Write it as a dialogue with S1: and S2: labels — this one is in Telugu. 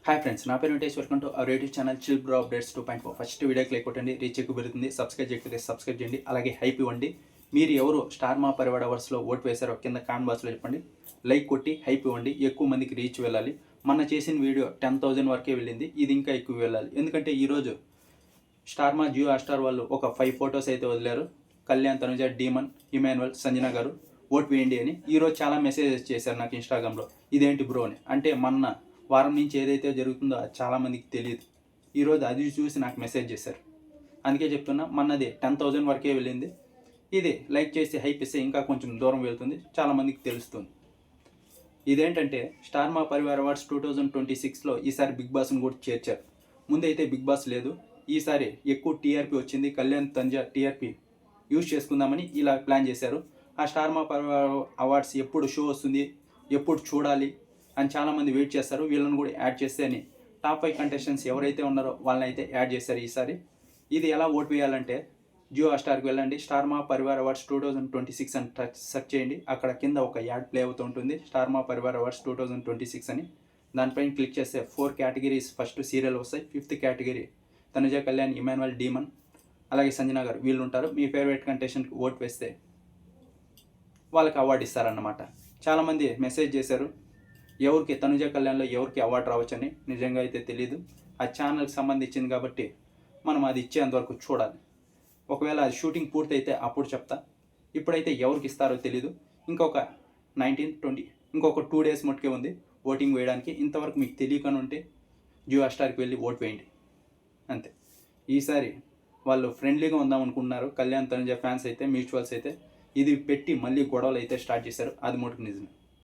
S1: హాయ్ ఫ్రెండ్స్, నా పేరు Venkatesh. Welcome to our YouTube channel chill bro updates 2.4. First వీడియోకి లైక్ కొట్టండి, రీచ్ ఎక్కువ పెరుగుతుంది. సబ్స్క్రైబ్ చేయకపోతే సబ్స్క్రైబ్ చేయండి, అలాగే హైప్ ఇవ్వండి. మీరు ఎవరు స్టార్ మా పరివార్ అవర్స్లో ఓటు వేశారో కింద కామెంట్ బాక్స్లో చెప్పండి. లైక్ కొట్టి హైప్ ఇవ్వండి, ఎక్కువ మందికి రీచ్ వెళ్ళాలి. మొన్న చేసిన వీడియో 10,000 వరకే వెళ్ళింది, ఇది ఇంకా ఎక్కువ వెళ్ళాలి. ఎందుకంటే ఈరోజు స్టార్ మా జియో హాట్‌స్టార్ వాళ్ళు ఒక 5 ఫొటోస్ అయితే వదిలారు. కళ్యాణ్, తనుజ, డీమన్, ఇమాన్యువల్, సంజన గారు ఓటు వేయండి అని. ఈరోజు చాలా మెసేజెస్ చేశారు నాకు ఇన్స్టాగ్రామ్లో, ఇదేంటి బ్రో అని. అంటే మొన్న వారం నుంచి ఏదైతే జరుగుతుందో అది చాలామందికి తెలియదు. ఈరోజు అది చూసి నాకు మెసేజ్ చేశారు. అందుకే చెప్తున్నా, మొన్నది 10,000 వరకే వెళ్ళింది. ఇది లైక్ చేసి హైప్ ఇస్తే ఇంకా కొంచెం దూరం వెళ్తుంది, చాలామందికి తెలుస్తుంది. ఇదేంటంటే స్టార్ మా పరివార్ అవార్డ్స్ 2026లో ఈసారి బిగ్ బాస్ని కూడా చేర్చారు. ముందైతే బిగ్ బాస్ లేదు, ఈసారి ఎక్కువ టీఆర్పీ వచ్చింది. కళ్యాణ్, తనుజ టీఆర్పీ యూజ్ చేసుకుందామని ఇలా ప్లాన్ చేశారు. ఆ స్టార్ మా పరివార్ అవార్డ్స్ ఎప్పుడు షో వస్తుంది, ఎప్పుడు చూడాలి అని చాలామంది వెయిట్ చేస్తారు. వీళ్ళని కూడా యాడ్ చేస్తే అని టాప్ 5 కంటెస్టెంట్స్ ఎవరైతే ఉన్నారో వాళ్ళని అయితే యాడ్ చేశారు ఈసారి. ఇది ఎలా ఓటు వేయాలంటే జియో హాట్‌స్టార్కి వెళ్ళండి, స్టార్ మా పరివార్ అవార్డ్స్ 2026 అని సెర్చ్ చేయండి. అక్కడ కింద ఒక యాడ్ ప్లే అవుతూ ఉంటుంది, స్టార్ మా పరివార్ అవార్డ్స్ 2026 అని. దానిపైన క్లిక్ చేస్తే 4 కేటగిరీస్ ఫస్ట్ సీరియల్ వస్తాయి. 5th category Tanuja, Kalyan, Emmanuel, demon, అలాగే సంజన గారు వీళ్ళు ఉంటారు. మీ ఫేవరెట్ కంటెస్టెంట్కి ఓటు వేస్తే వాళ్ళకి అవార్డు ఇస్తారన్నమాట. చాలామంది మెసేజ్ చేశారు, ఎవరికి తనుజ, కళ్యాణ్లో ఎవరికి అవార్డు రావచ్చని. నిజంగా అయితే తెలీదు, ఆ ఛానల్కి సంబంధించింది కాబట్టి మనం అది ఇచ్చేంతవరకు చూడాలి. ఒకవేళ అది షూటింగ్ పూర్తయితే అప్పుడు చెప్తా. ఇప్పుడైతే ఎవరికి ఇస్తారో తెలీదు. ఇంకొక 19, 20 ఇంకొక 2 డేస్ మట్టుకే ఉంది ఓటింగ్ వేయడానికి. ఇంతవరకు మీకు తెలియకని ఉంటే జియో హాట్‌స్టార్కి వెళ్ళి ఓటు వేయండి అంతే. ఈసారి వాళ్ళు ఫ్రెండ్లీగా ఉందాం అనుకుంటున్నారు. కళ్యాణ్, తనుజ ఫ్యాన్స్ అయితే, మ్యూచువల్స్ అయితే ఇది పెట్టి మళ్ళీ గొడవలు అయితే స్టార్ట్ చేశారు, అది మటుకు నిజమే.